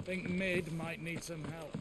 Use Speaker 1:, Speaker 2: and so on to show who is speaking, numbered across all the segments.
Speaker 1: Think mid might need some help.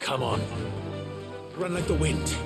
Speaker 2: Come on. Run like the wind.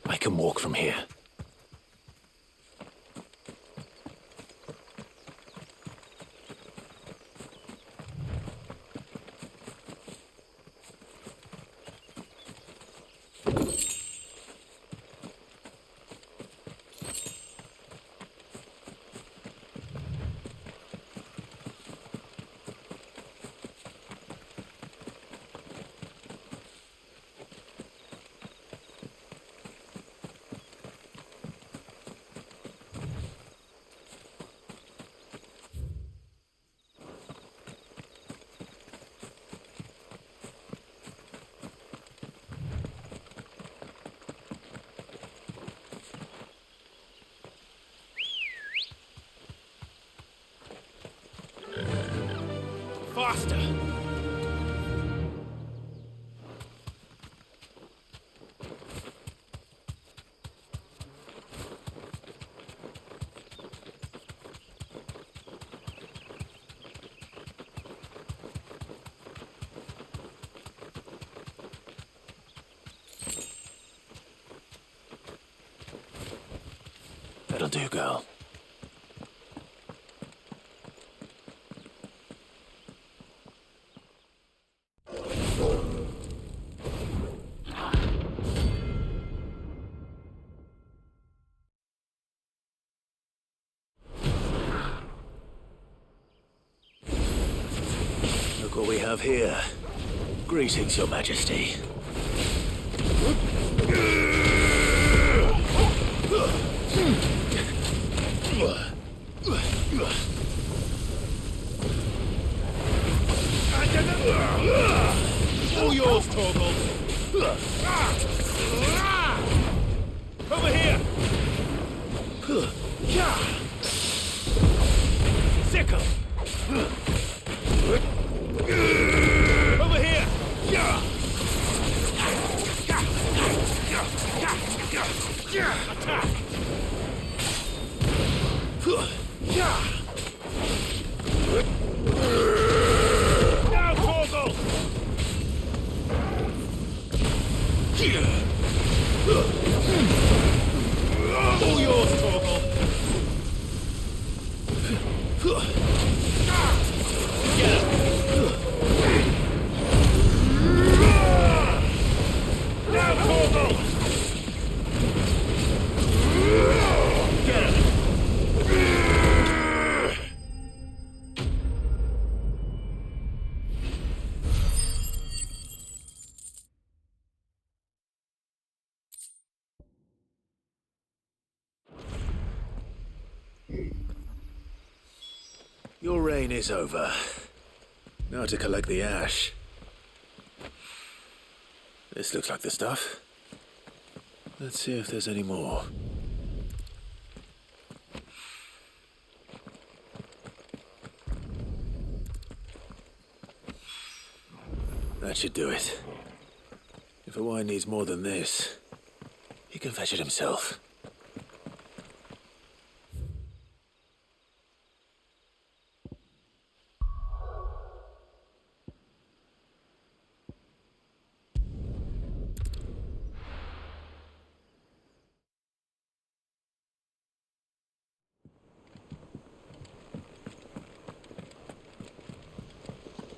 Speaker 2: I can walk from here. Faster! That'll do, girl. Look what we have here. Greetings, Your Majesty. All yours, Torgal. Over here. Sickle. Over here. Attack. Now, Torgal. All yours, Torgal. Get him. Now, Torgal. Get him. Your reign is over. Now to collect the ash. This looks like the stuff. Let's see if there's any more. That should do it. If a wine needs more than this, he can fetch it himself.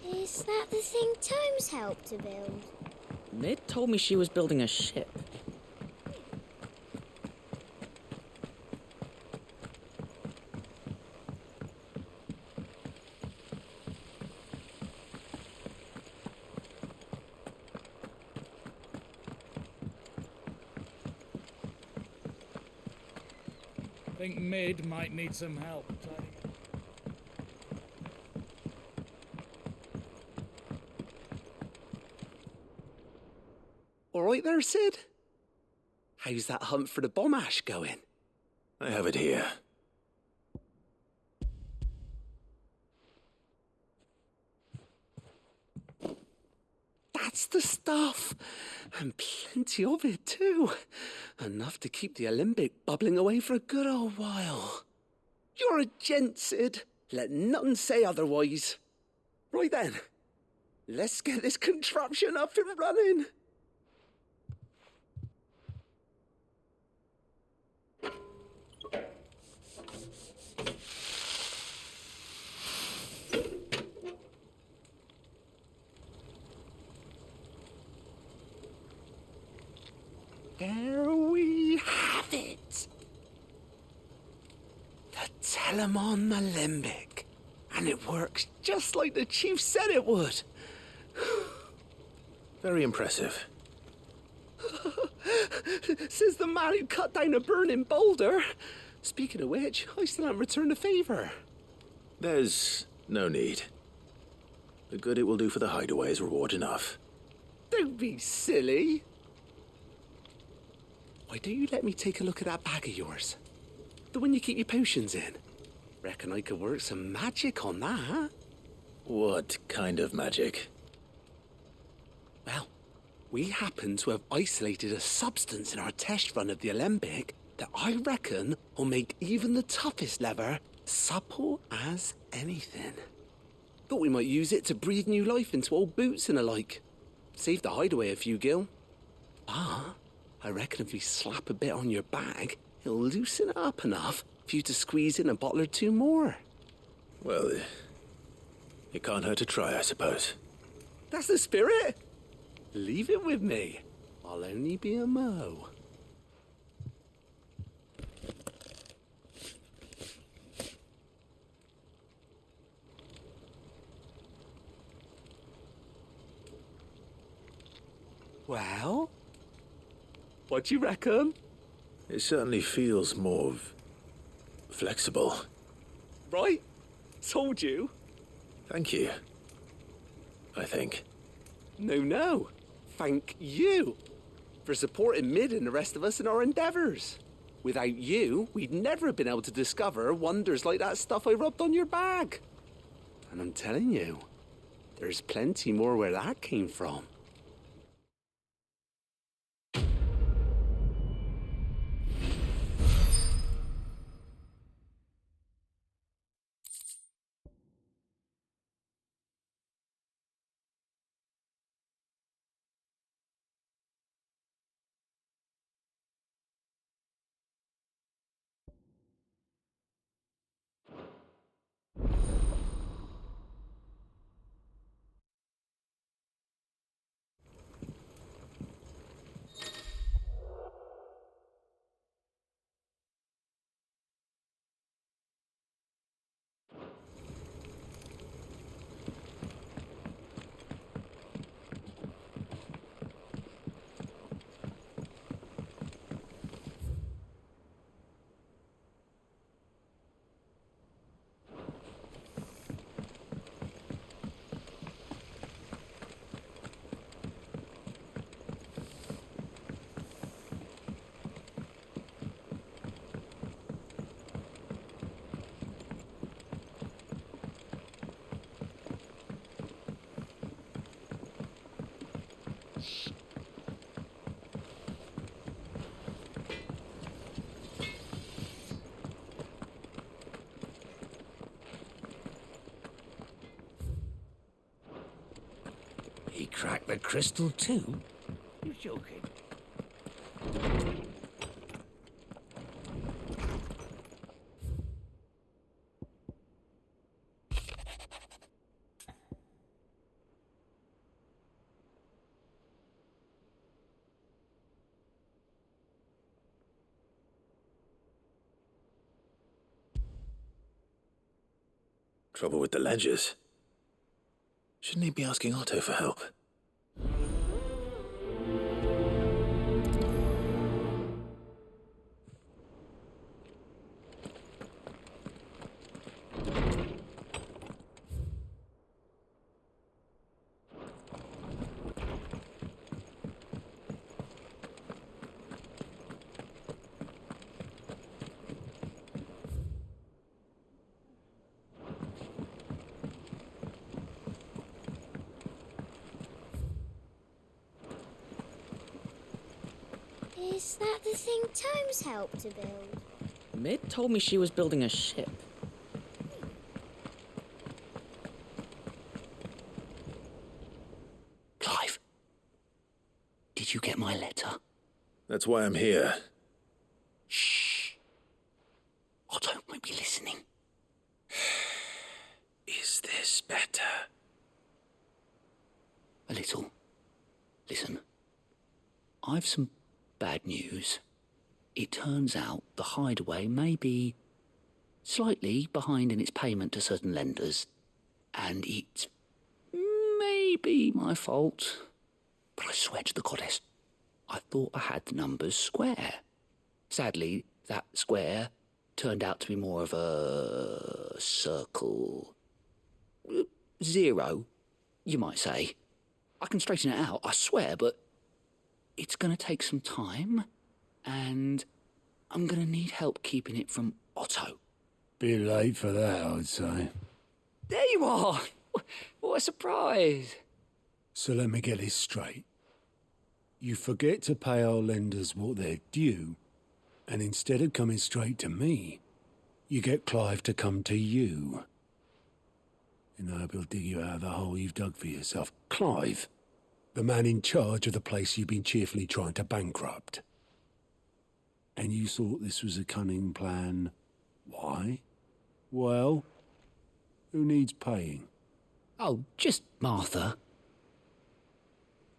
Speaker 3: Is that the thing Tomes helped to build?
Speaker 4: Mid told me she was building a ship.
Speaker 1: Think Mid might need some help.
Speaker 5: All right there, Sid? How's that hunt for the bomb ash going?
Speaker 2: I have it here.
Speaker 5: That's the stuff. And plenty of it, too. Enough to keep the Olympic bubbling away for a good old while. You're a gent, Sid. Let none say otherwise. Right then, let's get this contraption up and running. There we have it. The Telemon Alembic. And it works just like the chief said it would.
Speaker 2: Very impressive.
Speaker 5: Says the man who cut down a burning boulder. Speaking of which, I still haven't returned the favour.
Speaker 2: There's no need. The good it will do for the hideaway is reward enough.
Speaker 5: Don't be silly. Why don't you let me take a look at that bag of yours? The one you keep your potions in. Reckon I could work some magic on that, huh?
Speaker 2: What kind of magic?
Speaker 5: Well, we happen to have isolated a substance in our test run of the Alembic that I reckon will make even the toughest lever supple as anything. Thought we might use it to breathe new life into old boots and the like. Save the hideaway a few gil. Ah, I reckon if we slap a bit on your bag, it'll loosen it up enough for you to squeeze in a bottle or two more.
Speaker 2: Well, it can't hurt to try, I suppose.
Speaker 5: That's the spirit. Leave it with me. I'll only be a mo. Well, what do you reckon?
Speaker 2: It certainly feels more flexible.
Speaker 5: Right? Told you.
Speaker 2: Thank you. I think.
Speaker 5: No. Thank you for supporting Mid and the rest of us in our endeavours. Without you, we'd never have been able to discover wonders like that stuff I rubbed on your bag. And I'm telling you, there's plenty more where that came from.
Speaker 6: He cracked the crystal too? You're joking.
Speaker 2: Trouble with the ledgers. Shouldn't he be asking Otto for help?
Speaker 3: Is that the thing Tomes helped to build?
Speaker 4: Mid told me she was building a ship.
Speaker 6: Clive, did you get my letter?
Speaker 2: That's why I'm here.
Speaker 6: Shh. Otto might be listening.
Speaker 2: Is this better?
Speaker 6: A little. Listen, I've some bad news. It turns out the hideaway may be slightly behind in its payment to certain lenders, and it may be my fault. But I swear to the goddess, I thought I had the numbers square. Sadly, that square turned out to be more of a circle. Zero, you might say. I can straighten it out, I swear, but it's going to take some time, and I'm going to need help keeping it from Otto.
Speaker 7: Bit late for that, I'd say.
Speaker 6: There you are! What a surprise!
Speaker 7: So let me get this straight. You forget to pay our lenders what they're due, and instead of coming straight to me, you get Clive to come to you. And I hope he'll dig you out of the hole you've dug for yourself. Clive, the man in charge of the place you've been cheerfully trying to bankrupt. And you thought this was a cunning plan. Why? Well, who needs paying?
Speaker 6: Oh, just Martha.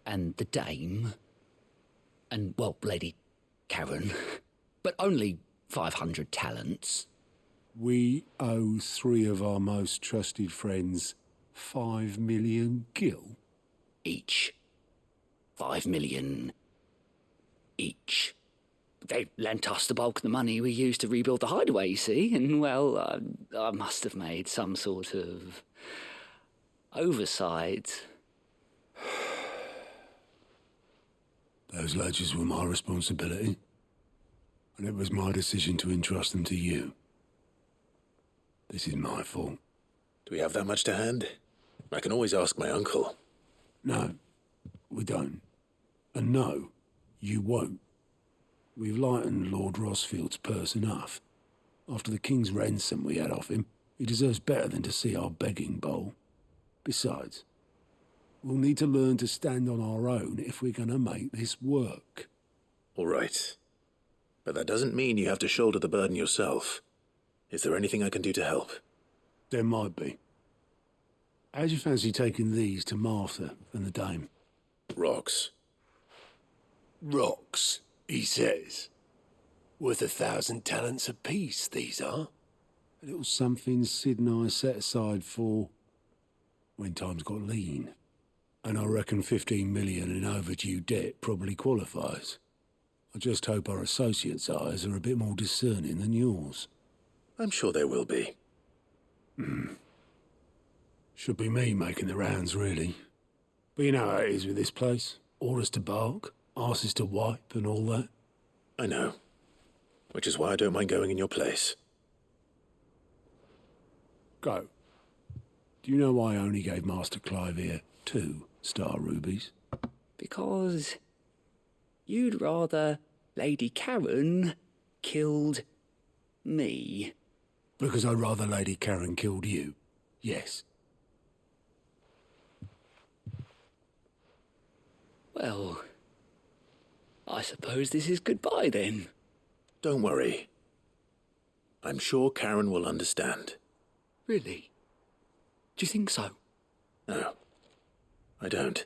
Speaker 6: And the dame. And, well, Lady Karen. But only 500 talents.
Speaker 7: We owe 3 of our most trusted friends 5 million gil.
Speaker 6: Each. 5 million each. They lent us the bulk of the money we used to rebuild the hideaway, you see, and, well, I must have made some sort of oversight.
Speaker 7: Those ledgers were my responsibility, and it was my decision to entrust them to you. This is my fault.
Speaker 2: Do we have that much to hand? I can always ask my uncle.
Speaker 7: No, we don't. And no, you won't. We've lightened Lord Rosfield's purse enough. After the king's ransom we had off him, he deserves better than to see our begging bowl. Besides, we'll need to learn to stand on our own if we're going to make this work.
Speaker 2: All right. But that doesn't mean you have to shoulder the burden yourself. Is there anything I can do to help?
Speaker 7: There might be. How'd you fancy taking these to Martha and the dame?
Speaker 2: Rocks.
Speaker 8: Rocks, he says. Worth 1,000 talents apiece, these are.
Speaker 7: A little something Sid and I set aside for when times got lean. And I reckon 15 million in overdue debt probably qualifies. I just hope our associates' eyes are a bit more discerning than yours.
Speaker 2: I'm sure there will be.
Speaker 7: Should be me making the rounds, really. But you know how it is with this place. Orders to bark, arses to wipe, and all that.
Speaker 2: I know. Which is why I don't mind going in your place.
Speaker 7: Go. Do you know why I only gave Master Clive here 2 star rubies?
Speaker 6: Because you'd rather Lady Karen killed me.
Speaker 7: Because I'd rather Lady Karen killed you. Yes.
Speaker 6: Well, I suppose this is goodbye then.
Speaker 2: Don't worry. I'm sure Karen will understand.
Speaker 6: Really? Do you think so?
Speaker 2: No, I don't.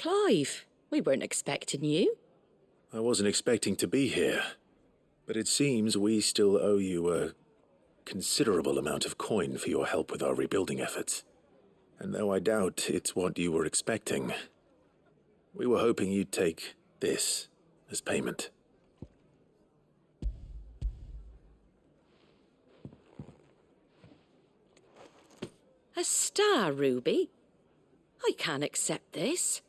Speaker 4: Clive, we weren't expecting you.
Speaker 2: I wasn't expecting to be here, but it seems we still owe you a considerable amount of coin for your help with our rebuilding efforts. And though I doubt it's what you were expecting, we were hoping you'd take this as payment.
Speaker 4: A star ruby? I can't accept this.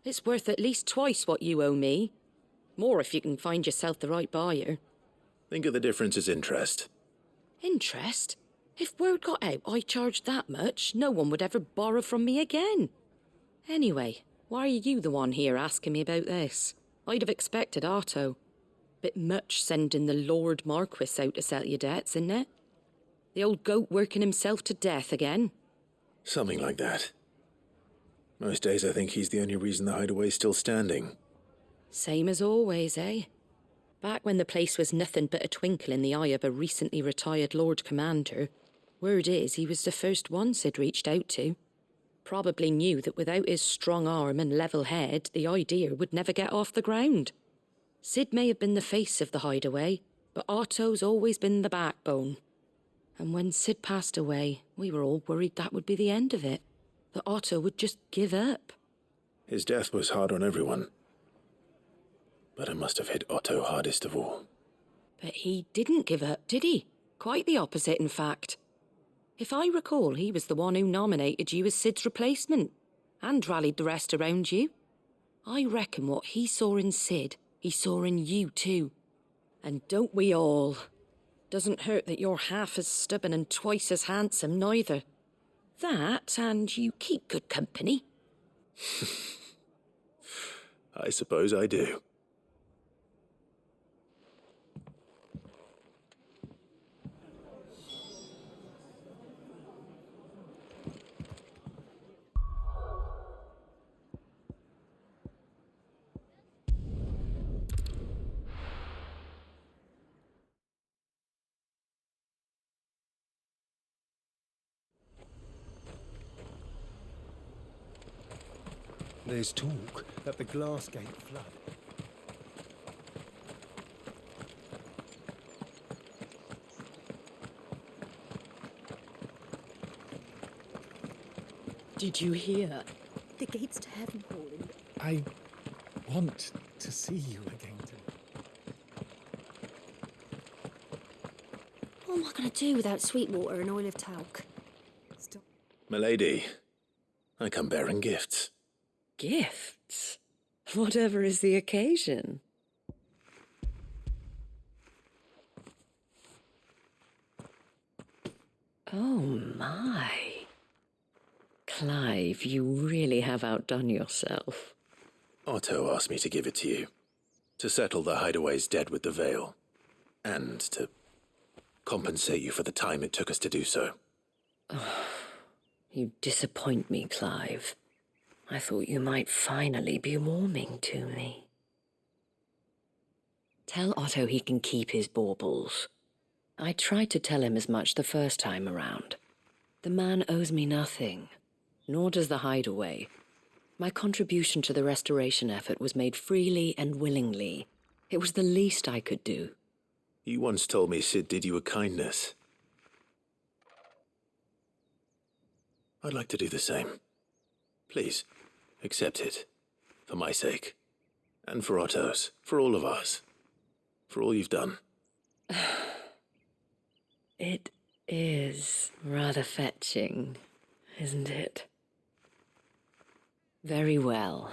Speaker 4: It's worth at least twice what you owe me. More if you can find yourself the right buyer.
Speaker 2: Think of the difference as interest.
Speaker 4: Interest? If word got out I charged that much, no one would ever borrow from me again. Anyway, why are you the one here asking me about this? I'd have expected Otto. Bit much sending the Lord Marquis out to settle your debts, isn't it? The old goat working himself to death again.
Speaker 2: Something like that. Most days I think he's the only reason the hideaway's still standing.
Speaker 4: Same as always, eh? Back when the place was nothing but a twinkle in the eye of a recently retired Lord Commander, word is he was the first one Sid reached out to. Probably knew that without his strong arm and level head, the idea would never get off the ground. Sid may have been the face of the hideaway, but Otto's always been the backbone. And when Sid passed away, we were all worried that would be the end of it. That Otto would just give up.
Speaker 2: His death was hard on everyone. But it must have hit Otto hardest of all.
Speaker 4: But he didn't give up, did he? Quite the opposite, in fact. If I recall, he was the one who nominated you as Sid's replacement, and rallied the rest around you. I reckon what he saw in Sid, he saw in you too. And don't we all? Doesn't hurt that you're half as stubborn and twice as handsome, neither. That, and you keep good company.
Speaker 2: I suppose I do.
Speaker 8: There's talk that the glass gate flood.
Speaker 4: Did you hear?
Speaker 9: The gates to heaven calling.
Speaker 1: I want to see you again.
Speaker 9: What am I going to do without sweet water and oil of talc? Stop.
Speaker 2: Milady, I come bearing gifts.
Speaker 4: Gifts? Whatever is the occasion. Oh my. Clive, you really have outdone yourself.
Speaker 2: Otto asked me to give it to you. To settle the hideaway's debt with the veil. And to compensate you for the time it took us to do so.
Speaker 4: You disappoint me, Clive. I thought you might finally be warming to me. Tell Otto he can keep his baubles. I tried to tell him as much the first time around. The man owes me nothing, nor does the hideaway. My contribution to the restoration effort was made freely and willingly. It was the least I could do.
Speaker 2: You once told me Sid did you a kindness. I'd like to do the same. Please, accept it. For my sake. And for Otto's. For all of us. For all you've done.
Speaker 4: It is rather fetching, isn't it? Very well.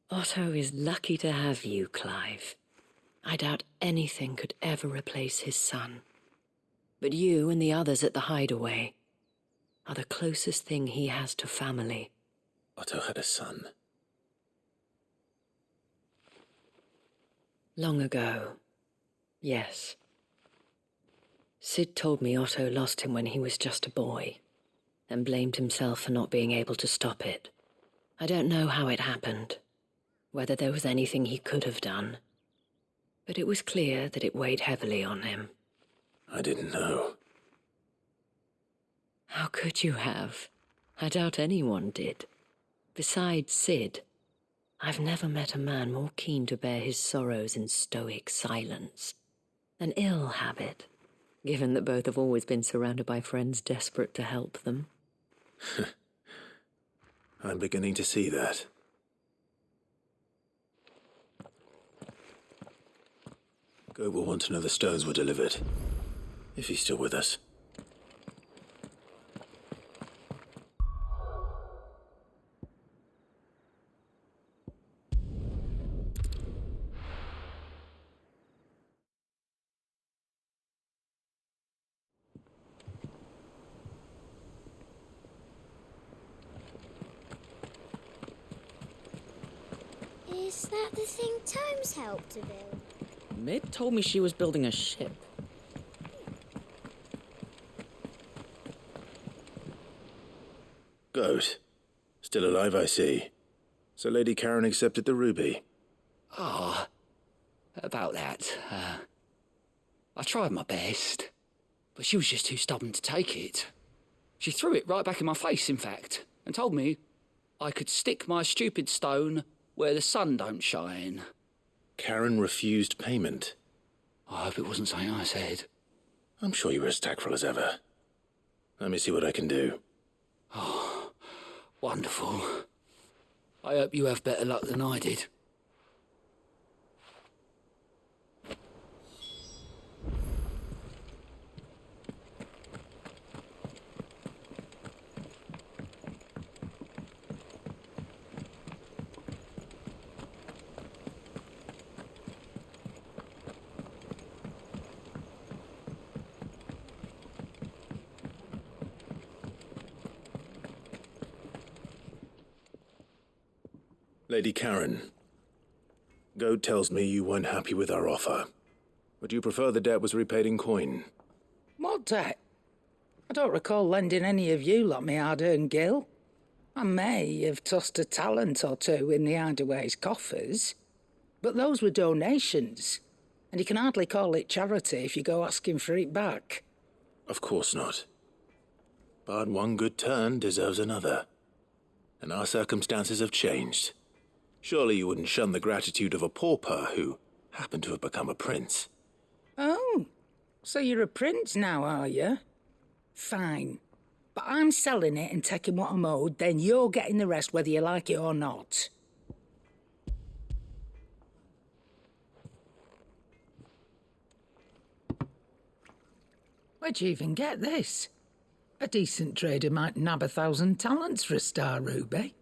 Speaker 4: Otto is lucky to have you, Clive. I doubt anything could ever replace his son. But you and the others at the hideaway are the closest thing he has to family.
Speaker 2: Otto had a son.
Speaker 4: Long ago, yes. Sid told me Otto lost him when he was just a boy, and blamed himself for not being able to stop it. I don't know how it happened, whether there was anything he could have done, but it was clear that it weighed heavily on him.
Speaker 2: I didn't know.
Speaker 4: How could you have? I doubt anyone did. Besides Sid, I've never met a man more keen to bear his sorrows in stoic silence. An ill habit, given that both have always been surrounded by friends desperate to help them.
Speaker 2: I'm beginning to see that. Goat will want to know the stones were delivered, if he's still with us.
Speaker 3: Is that the thing Tomes helped to build?
Speaker 10: Mid told me she was building a ship.
Speaker 2: Goat. Still alive, I see. So Lady Karen accepted the ruby.
Speaker 6: About that. I tried my best, but she was just too stubborn to take it. She threw it right back in my face, in fact, and told me I could stick my stupid stone where the sun don't shine.
Speaker 2: Karen refused payment.
Speaker 6: I hope it wasn't something I said.
Speaker 2: I'm sure you were as tactful as ever. Let me see what I can do.
Speaker 6: Wonderful. I hope you have better luck than I did.
Speaker 2: Lady Karen, Goat tells me you weren't happy with our offer. Would you prefer the debt was repaid in coin?
Speaker 11: What debt? I don't recall lending any of you lot me hard-earned gil. I may have tossed a talent or two in the hideaway's coffers, but those were donations, and you can hardly call it charity if you go asking for it back.
Speaker 2: Of course not. But one good turn deserves another. And our circumstances have changed. Surely you wouldn't shun the gratitude of a pauper who happened to have become a prince.
Speaker 11: Oh, so you're a prince now, are you? Fine. But I'm selling it and taking what I'm owed, then you're getting the rest whether you like it or not. Where'd you even get this? A decent trader might nab 1,000 talents for a star ruby.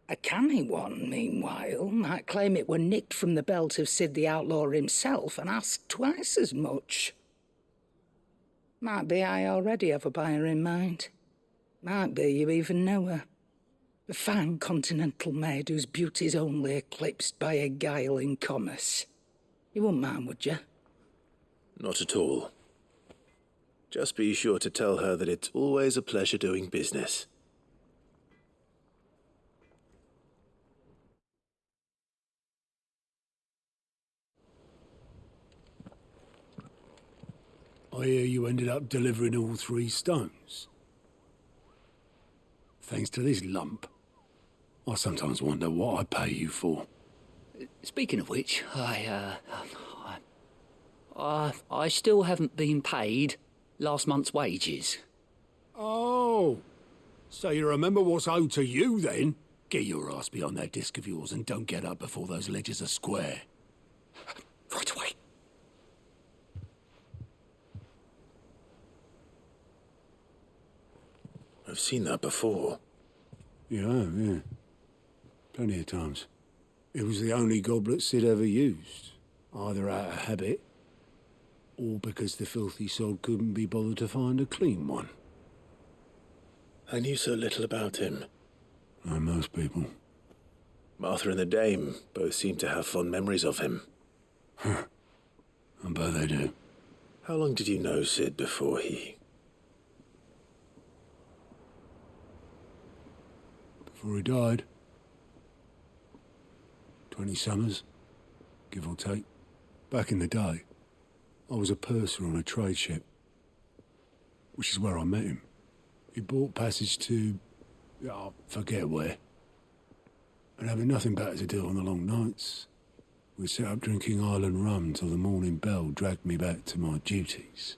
Speaker 11: A canny one, meanwhile, might claim it were nicked from the belt of Sid the Outlaw himself and ask twice as much. Might be I already have a buyer in mind. Might be you even know her. A fine continental maid whose beauty's only eclipsed by a guile in commerce. You wouldn't mind, would you?
Speaker 2: Not at all. Just be sure to tell her that it's always a pleasure doing business.
Speaker 7: I hear you ended up delivering all 3 stones. Thanks to this lump. I sometimes wonder what I pay you for.
Speaker 6: Speaking of which, I still haven't been paid last month's wages.
Speaker 7: Oh, so you remember what's owed to you then? Get your ass behind that disc of yours and don't get up before those ledgers are square.
Speaker 6: Right away.
Speaker 2: I've seen that before.
Speaker 7: You have, yeah. Plenty of times. It was the only goblet Sid ever used, either out of habit, or because the filthy sod couldn't be bothered to find a clean one.
Speaker 2: I knew so little about him.
Speaker 7: Like most people.
Speaker 2: Martha and the Dame both seem to have fond memories of him.
Speaker 7: Huh. I bet they do.
Speaker 2: How long did you know Sid before he...
Speaker 7: Before he died. 20 summers, give or take. Back in the day, I was a purser on a trade ship, which is where I met him. He bought passage to... I forget where. And having nothing better to do on the long nights, we set up drinking island rum till the morning bell dragged me back to my duties.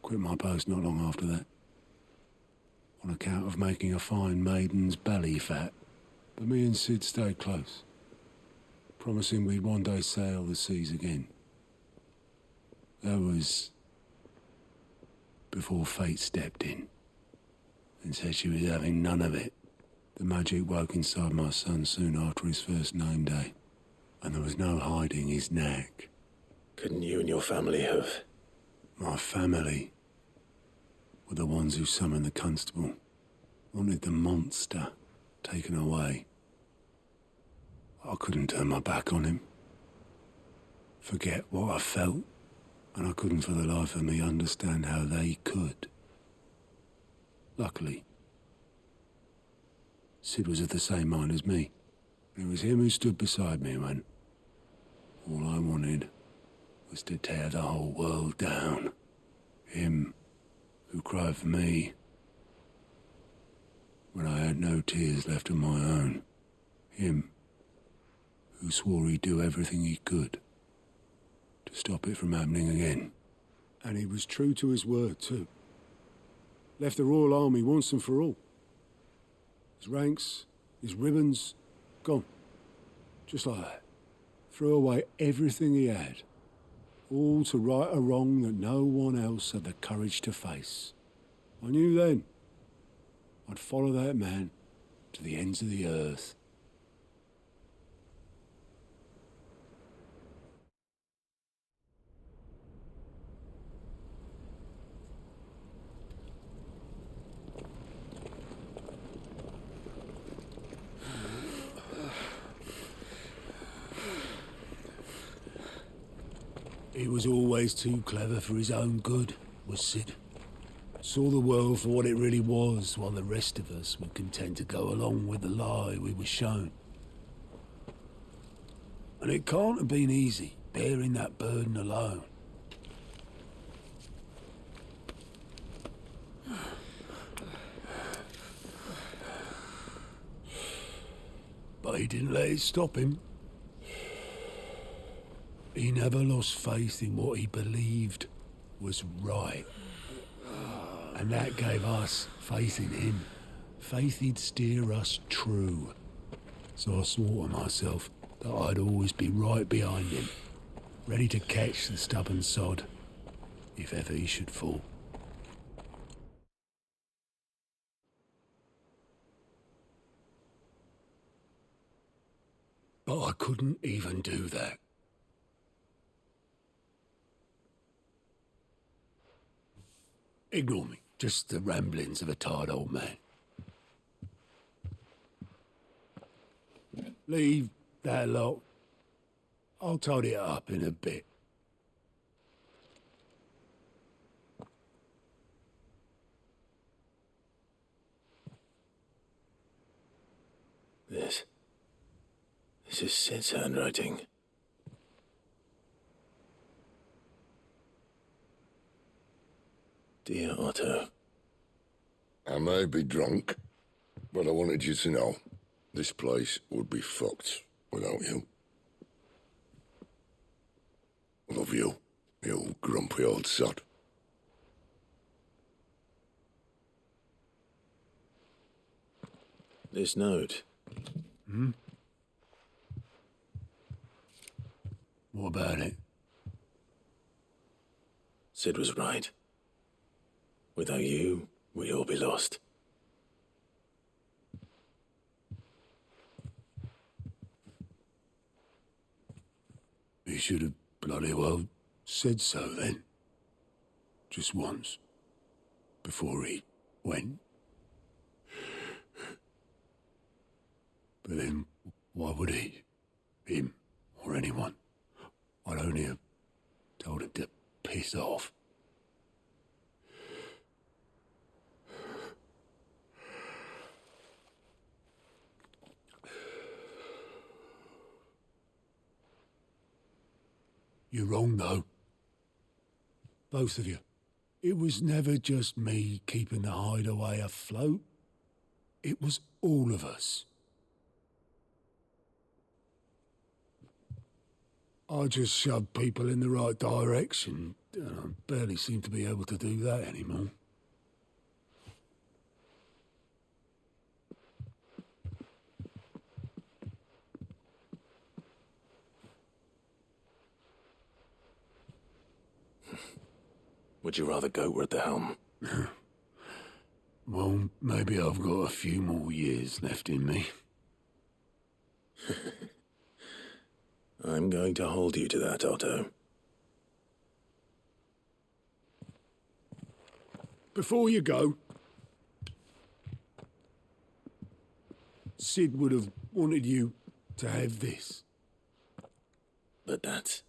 Speaker 7: Quit my post not long after that, on account of making a fine maiden's belly fat. But me and Sid stayed close, promising we'd one day sail the seas again. That was before fate stepped in and said she was having none of it. The magic woke inside my son soon after his first name day, and there was no hiding his knack.
Speaker 2: Couldn't you and your family have...
Speaker 7: My family were the ones who summoned the constable, wanted the monster taken away. I couldn't turn my back on him, forget what I felt, and I couldn't for the life of me understand how they could. Luckily, Sid was of the same mind as me. It was him who stood beside me when all I wanted was to tear the whole world down. Him who cried for me when I had no tears left of my own. Him who swore he'd do everything he could to stop it from happening again. And he was true to his word, too. Left the Royal Army once and for all. His ranks, his ribbons, gone. Just like that. Threw away everything he had. All to right a wrong that no one else had the courage to face. I knew then I'd follow that man to the ends of the earth. He was always too clever for his own good, was Sid. Saw the world for what it really was, while the rest of us were content to go along with the lie we were shown. And it can't have been easy, bearing that burden alone. But he didn't let it stop him. He never lost faith in what he believed was right. And that gave us faith in him. Faith he'd steer us true. So I swore to myself that I'd always be right behind him, ready to catch the stubborn sod, if ever he should fall. But I couldn't even do that. Ignore me. Just the ramblings of a tired old man. Leave that lot. I'll tidy it up in a bit.
Speaker 2: This is Sid's handwriting. Dear Otto.
Speaker 12: I may be drunk, but I wanted you to know this place would be fucked without you. Love you, you grumpy old sod.
Speaker 2: This note.
Speaker 7: Hmm? What about it?
Speaker 2: Sid was right. Without you, we'd all be lost.
Speaker 7: should have bloody well said so then. Just once. Before he went. But then, why would he? Him, or anyone? I'd only have told him to piss off. You're wrong, though. Both of you. It was never just me keeping the hideaway afloat. It was all of us. I just shoved people in the right direction, and I barely seem to be able to do that anymore.
Speaker 2: Would you rather goat were at the helm?
Speaker 7: Well, maybe I've got a few more years left in me.
Speaker 2: I'm going to hold you to that, Otto.
Speaker 7: Before you go, Sid would have wanted you to have this.
Speaker 2: But that's...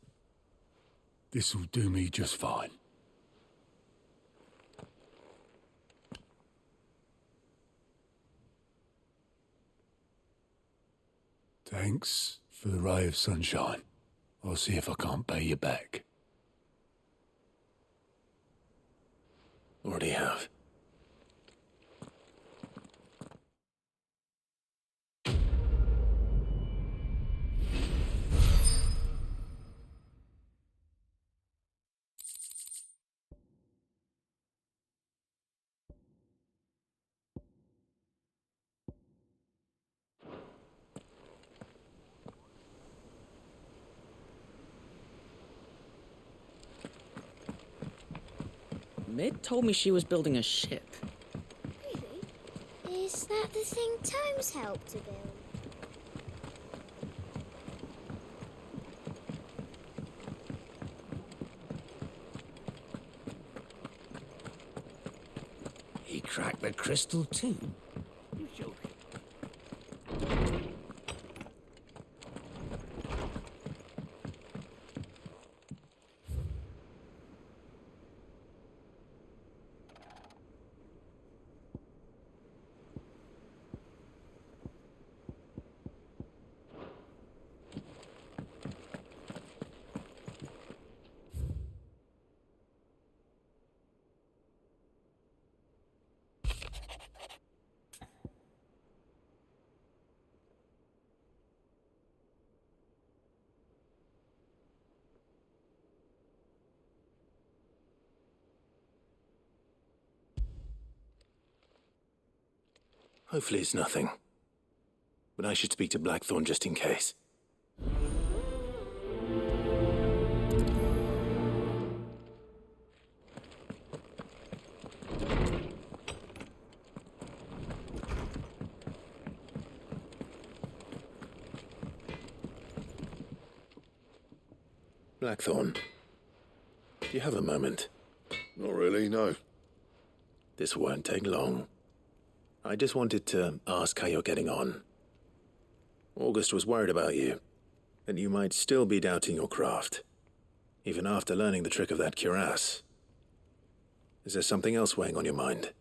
Speaker 7: This'll do me just fine. Thanks for the ray of sunshine. I'll see if I can't pay you back.
Speaker 2: Already have.
Speaker 10: Mid told me she was building a ship.
Speaker 3: Really? Is that the thing Tomes helped to build?
Speaker 8: He cracked the crystal too. You joking?
Speaker 2: Hopefully it's nothing. But I should speak to Blackthorn just in case. Blackthorn, do you have a moment?
Speaker 12: Not really, no.
Speaker 2: This won't take long. I just wanted to ask how you're getting on. August was worried about you, that you might still be doubting your craft, even after learning the trick of that cuirass. Is there something else weighing on your mind?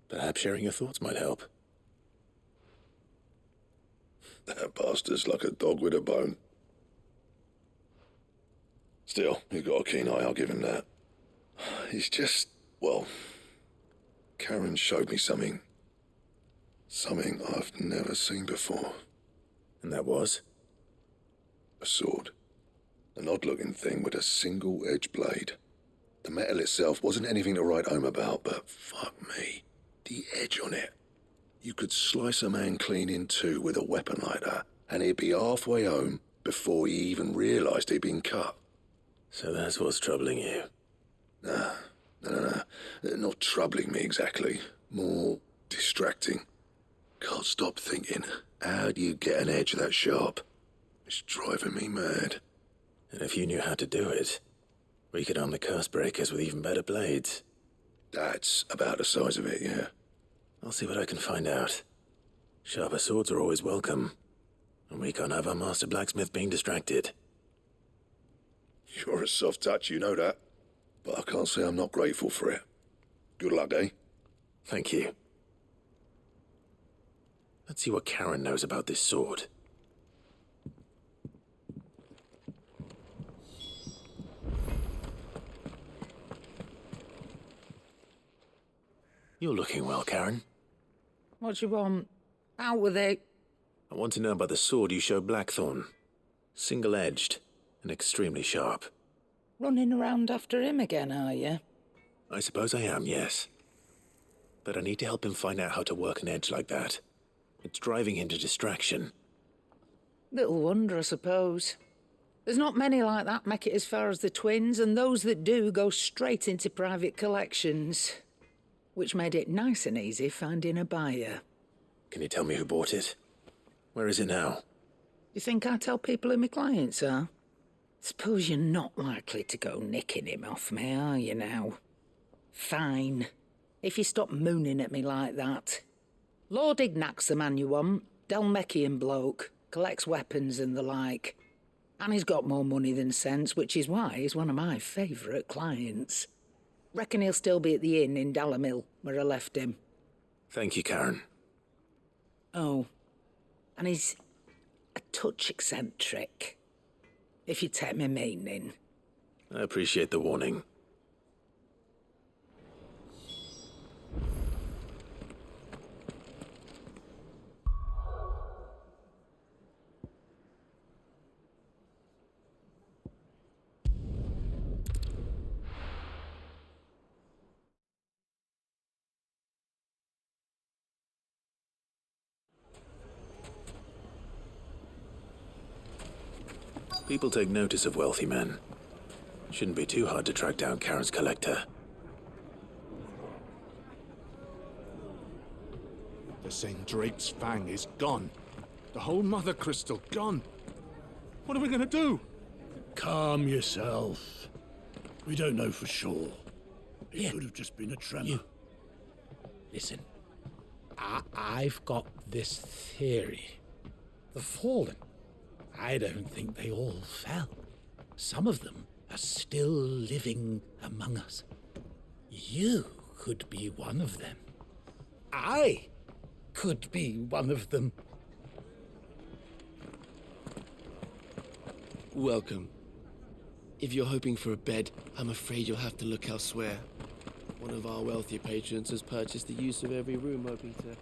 Speaker 2: Perhaps sharing your thoughts might help.
Speaker 12: That bastard's like a dog with a bone. Still, you've got a keen eye, I'll give him that. He's just, well, Karen showed me something. Something I've never seen before.
Speaker 2: And that was?
Speaker 12: A sword. An odd-looking thing with a single-edged blade. The metal itself wasn't anything to write home about, but fuck me. The edge on it. You could slice a man clean in two with a weapon like that, and he'd be halfway home before he even realised he'd been cut.
Speaker 2: So that's what's troubling you?
Speaker 12: Nah. Not troubling me exactly. More distracting. Can't stop thinking, how do you get an edge that sharp? It's driving me mad.
Speaker 2: And if you knew how to do it, we could arm the curse breakers with even better blades.
Speaker 12: That's about the size of it, yeah.
Speaker 2: I'll see what I can find out. Sharper swords are always welcome, and we can't have our master blacksmith being distracted.
Speaker 12: You're a soft touch, you know that. But I can't say I'm not grateful for it. Good luck, eh?
Speaker 2: Thank you. Let's see what Karen knows about this sword. You're looking well, Karen.
Speaker 11: What you want? Out with it.
Speaker 2: I want to know about the sword you showed Blackthorn. Single-edged and extremely sharp.
Speaker 11: Running around after him again, are you?
Speaker 2: I suppose I am, yes. But I need to help him find out how to work an edge like that. It's driving him to distraction.
Speaker 11: Little wonder, I suppose. There's not many like that make it as far as the twins, and those that do go straight into private collections. Which made it nice and easy finding a buyer.
Speaker 2: Can you tell me who bought it? Where is it now?
Speaker 11: You think I tell people who my clients are? Suppose you're not likely to go nicking him off me, are you now? Fine. If you stop mooning at me like that. Lord Ignac's the man you want. Dalmekian bloke. Collects weapons and the like. And he's got more money than sense, which is why he's one of my favourite clients. Reckon he'll still be at the inn in Dalamil, where I left him.
Speaker 2: Thank you, Karen.
Speaker 11: Oh, and he's a touch eccentric, if you take my meaning.
Speaker 2: I appreciate the warning. People take notice of wealthy men. Shouldn't be too hard to track down Karen's collector.
Speaker 1: The St. Drake's Fang is gone. The whole Mother Crystal gone. What are we gonna do?
Speaker 8: Calm yourself. We don't know for sure. It could have just been a tremor.
Speaker 13: Listen, I've got this theory. The Fallen. I don't think they all fell. Some of them are still living among us. You could be one of them. I could be one of them.
Speaker 14: Welcome. If you're hoping for a bed, I'm afraid you'll have to look elsewhere. One of our wealthier patrons has purchased the use of every room, hoping to...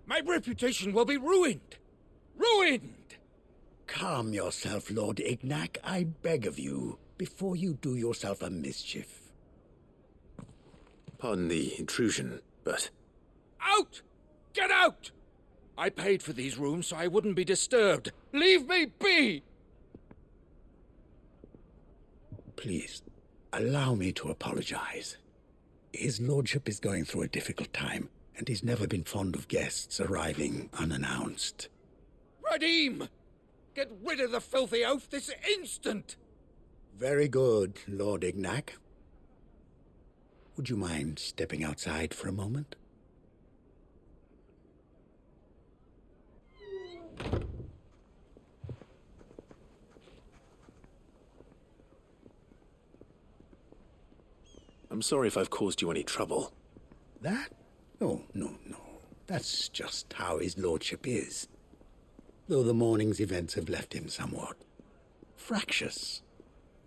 Speaker 13: My reputation will be ruined! Ruined!
Speaker 15: Calm yourself, Lord Ignac, I beg of you, before you do yourself a mischief.
Speaker 2: Pardon the intrusion, but...
Speaker 13: Out! Get out! I paid for these rooms so I wouldn't be disturbed. Leave me be!
Speaker 15: Please, allow me to apologize. His lordship is going through a difficult time, and he's never been fond of guests arriving unannounced.
Speaker 13: Radim! Get rid of the filthy oaf this instant!
Speaker 15: Very good, Lord Ignac. Would you mind stepping outside for a moment?
Speaker 2: I'm sorry if I've caused you any trouble.
Speaker 15: That? Oh, no. That's just how his lordship is. Though the morning's events have left him somewhat fractious.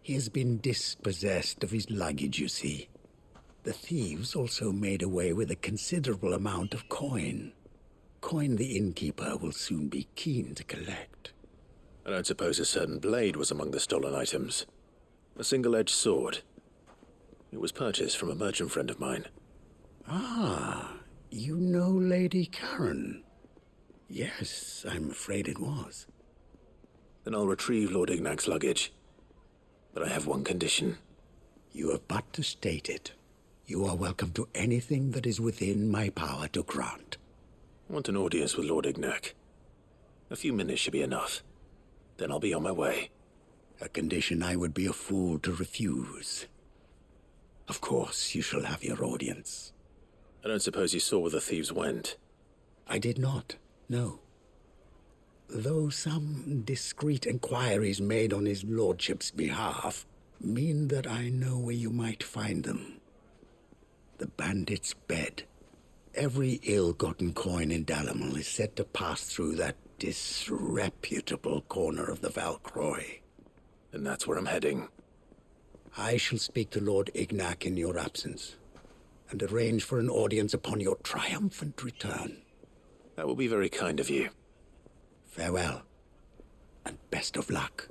Speaker 15: He has been dispossessed of his luggage, you see. The thieves also made away with a considerable amount of coin. Coin the innkeeper will soon be keen to collect.
Speaker 2: I don't suppose a certain blade was among the stolen items. A single-edged sword. It was purchased from a merchant friend of mine.
Speaker 15: Ah, you know Lady Karen. Yes, I'm afraid it was.
Speaker 2: Then I'll retrieve Lord Ignac's luggage. But I have one condition.
Speaker 15: You have but to state it. You are welcome to anything that is within my power to grant.
Speaker 2: I want an audience with Lord Ignac. A few minutes should be enough. Then I'll be on my way.
Speaker 15: A condition I would be a fool to refuse. Of course, you shall have your audience.
Speaker 2: I don't suppose you saw where the thieves went.
Speaker 15: I did not, no. Though some discreet inquiries made on his lordship's behalf mean that I know where you might find them. The bandit's bed. Every ill-gotten coin in Dalamil is said to pass through that disreputable corner of the Valcroy.
Speaker 2: And that's where I'm heading.
Speaker 15: I shall speak to Lord Ignac in your absence, and arrange for an audience upon your triumphant return.
Speaker 2: That will be very kind of you.
Speaker 15: Farewell, and best of luck.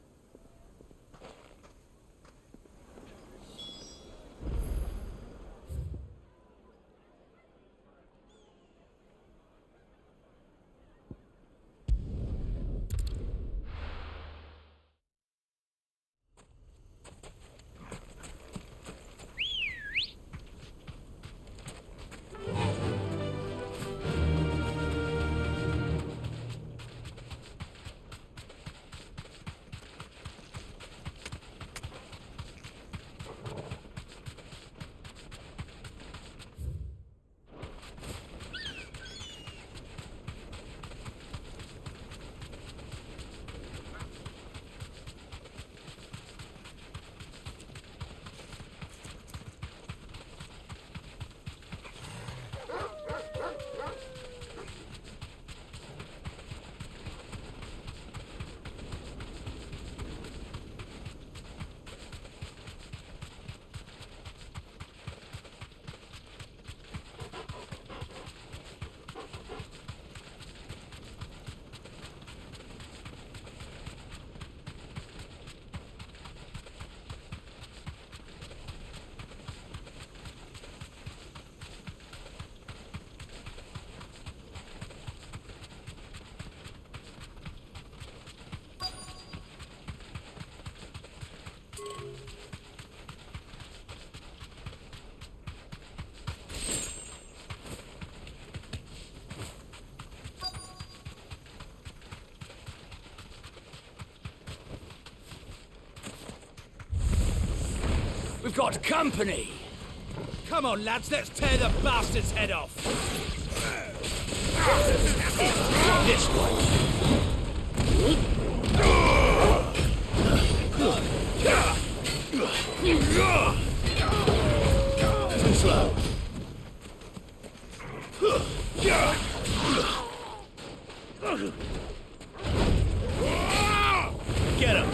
Speaker 16: We've got company! Come on, lads, let's tear the bastard's head off! This way! Too slow. Get him!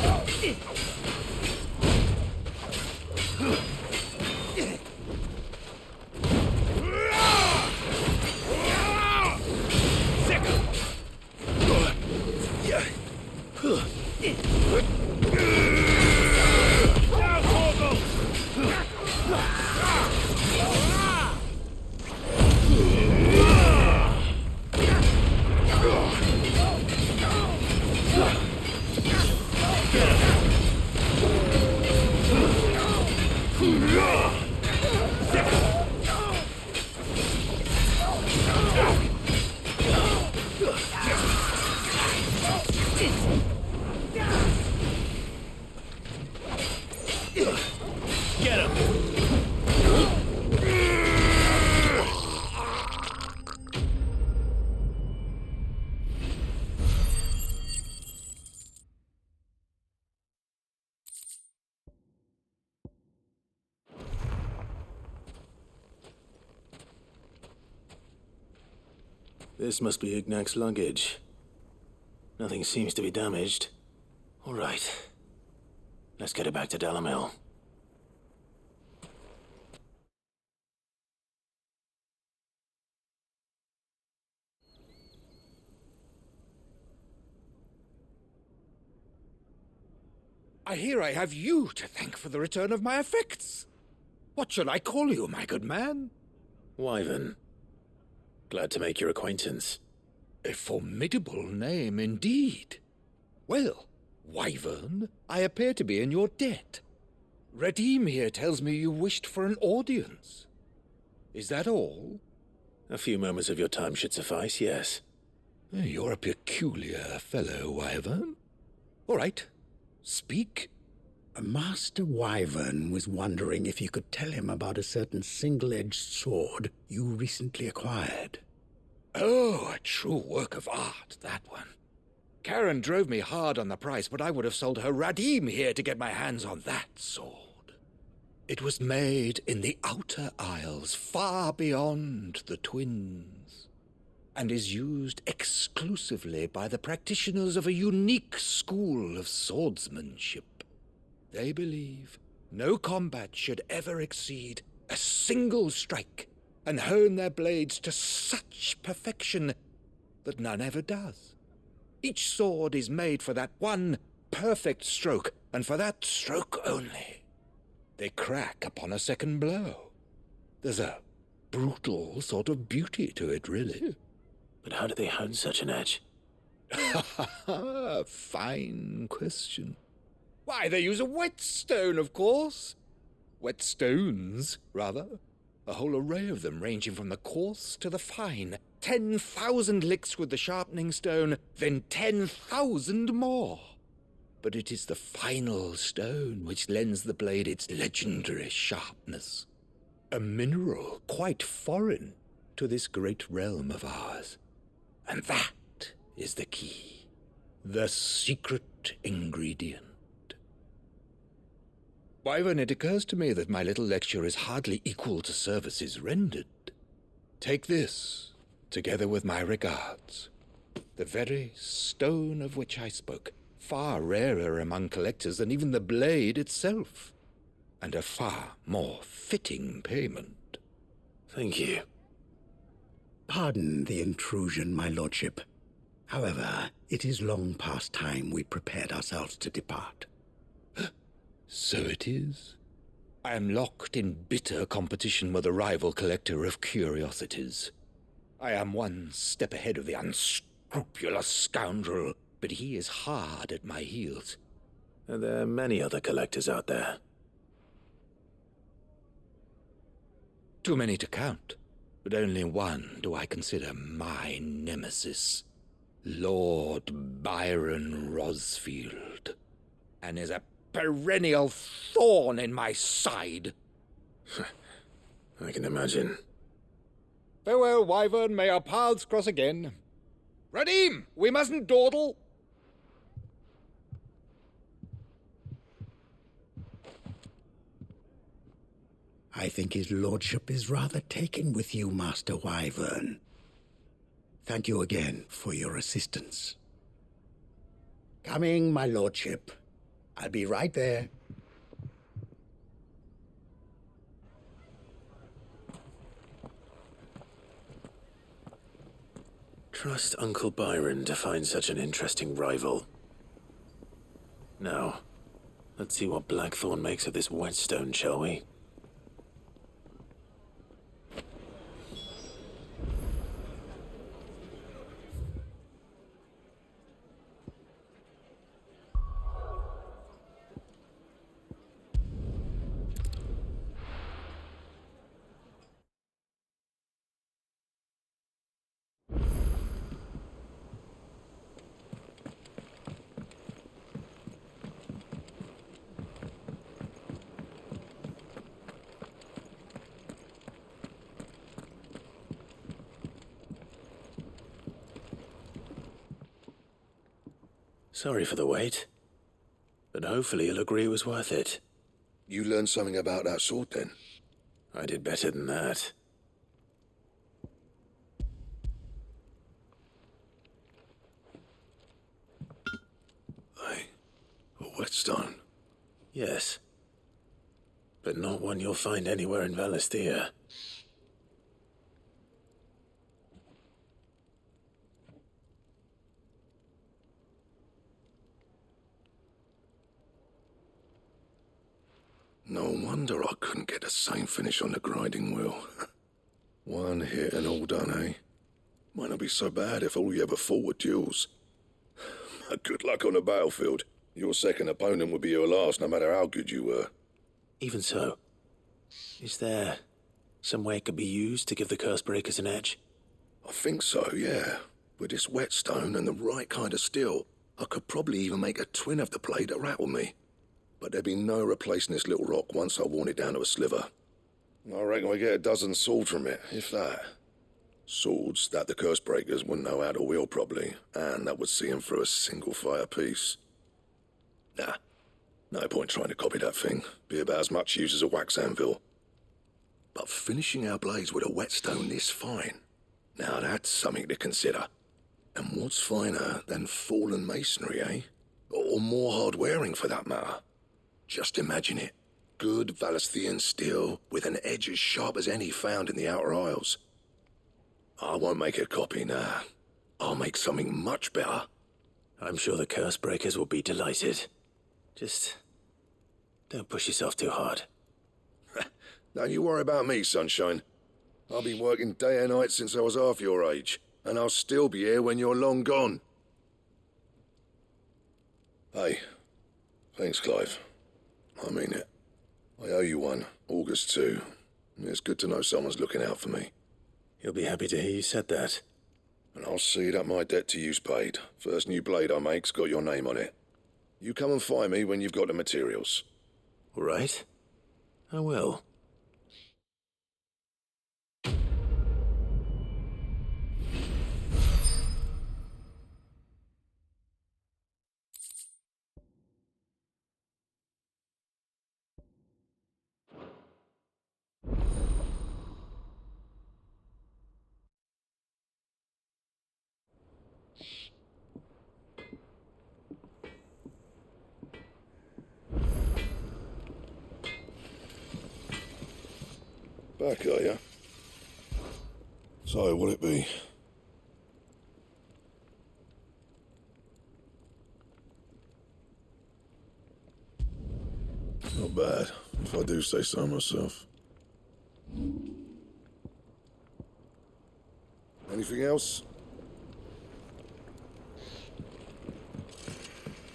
Speaker 2: This must be Ignac's luggage. Nothing seems to be damaged. All right. Let's get it back to Dalamil.
Speaker 17: I hear I have you to thank for the return of my effects. What shall I call you, my good man?
Speaker 2: Wyvern. Glad to make your acquaintance.
Speaker 17: A formidable name indeed. Well, Wyvern, I appear to be in your debt. Redeem here tells me you wished for an audience. Is that all?
Speaker 2: A few moments of your time should suffice, yes.
Speaker 17: You're a peculiar fellow, Wyvern. All right, speak.
Speaker 15: Master Wyvern was wondering if you could tell him about a certain single-edged sword you recently acquired.
Speaker 17: Oh, a true work of art, that one. Karen drove me hard on the price, but I would have sold her Radim here to get my hands on that sword. It was made in the Outer Isles, far beyond the Twins, and is used exclusively by the practitioners of a unique school of swordsmanship. They believe no combat should ever exceed a single strike, and hone their blades to such perfection that none ever does. Each sword is made for that one perfect stroke, and for that stroke only. They crack upon a second blow. There's a brutal sort of beauty to it, really.
Speaker 2: But how do they hone such an edge?
Speaker 17: Fine question. Why, they use a whetstone, of course. Whetstones, rather. A whole array of them, ranging from the coarse to the fine. 10,000 licks with the sharpening stone, then 10,000 more. But it is the final stone which lends the blade its legendary sharpness. A mineral quite foreign to this great realm of ours. And that is the key. The secret ingredient. Wyvern, it occurs to me that my little lecture is hardly equal to services rendered. Take this, together with my regards. The very stone of which I spoke, far rarer among collectors than even the blade itself, and a far more fitting payment.
Speaker 2: Thank you.
Speaker 15: Pardon the intrusion, my lordship. However, it is long past time we prepared ourselves to depart.
Speaker 17: So it is. I am locked in bitter competition with a rival collector of curiosities. I am one step ahead of the unscrupulous scoundrel, but he is hard at my heels.
Speaker 2: Are there many other collectors out there?
Speaker 17: Too many to count, but only one do I consider my nemesis. Lord Byron Rosfield, and is a perennial thorn in my side.
Speaker 2: I can imagine.
Speaker 17: Farewell, Wyvern, may our paths cross again. Radim, we mustn't dawdle.
Speaker 15: I think his lordship is rather taken with you, Master Wyvern. Thank you again for your assistance. Coming, my lordship. I'll be right there.
Speaker 2: Trust Uncle Byron to find such an interesting rival. Now, let's see what Blackthorn makes of this whetstone, shall we? Sorry for the wait, but hopefully you'll agree it was worth it.
Speaker 12: You learned something about that sword, then?
Speaker 2: I did better than that.
Speaker 12: A whetstone?
Speaker 2: Yes, but not one you'll find anywhere in Valisthea.
Speaker 12: No wonder I couldn't get the same finish on the grinding wheel. One hit and all done, eh? Might not be so bad if all you ever fought were duels. But good luck on the battlefield. Your second opponent would be your last, no matter how good you were.
Speaker 2: Even so, is there some way it could be used to give the Cursebreakers an edge?
Speaker 12: I think so, yeah. With this whetstone and the right kind of steel, I could probably even make a twin of the blade that rattled me. But there'd be no replacing this little rock once I worn it down to a sliver. I reckon we get a dozen swords from it, if that. Swords that the curse breakers wouldn't know how to wield properly, and that would see them through a single fire piece. Nah, no point trying to copy that thing. Be about as much use as a wax anvil. But finishing our blades with a whetstone this fine, now that's something to consider. And what's finer than fallen masonry, eh? Or more hard-wearing, for that matter. Just imagine it. Good Valisthian steel with an edge as sharp as any found in the Outer Isles. I won't make a copy, nah. I'll make something much better.
Speaker 2: I'm sure the curse breakers will be delighted. Just don't push yourself too hard.
Speaker 12: Don't you worry about me, sunshine. I've been working day and night since I was half your age, and I'll still be here when you're long gone. Hey, thanks, Clive. I mean it. I owe you one, August too. It's good to know someone's looking out for me.
Speaker 2: He'll be happy to hear you said that.
Speaker 12: And I'll see that my debt to you's paid. First new blade I make's got your name on it. You come and find me when you've got the materials.
Speaker 2: All right. I will.
Speaker 12: Back, are you? So, what'll it be? Not bad, if I do say so myself. Anything else?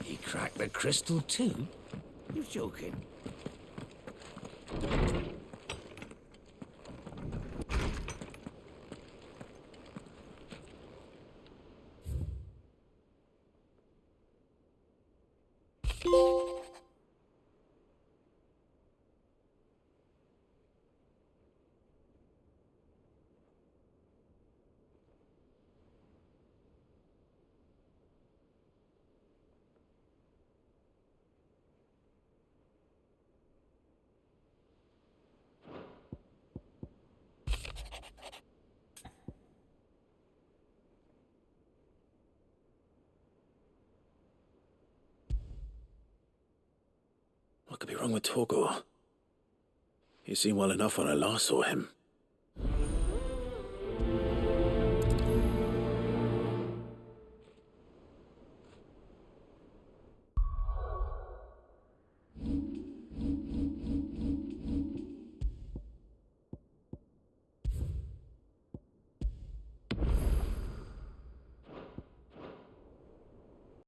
Speaker 16: He cracked the crystal too? You're joking.
Speaker 2: What could be wrong with Torgor? He seemed well enough when I last saw him.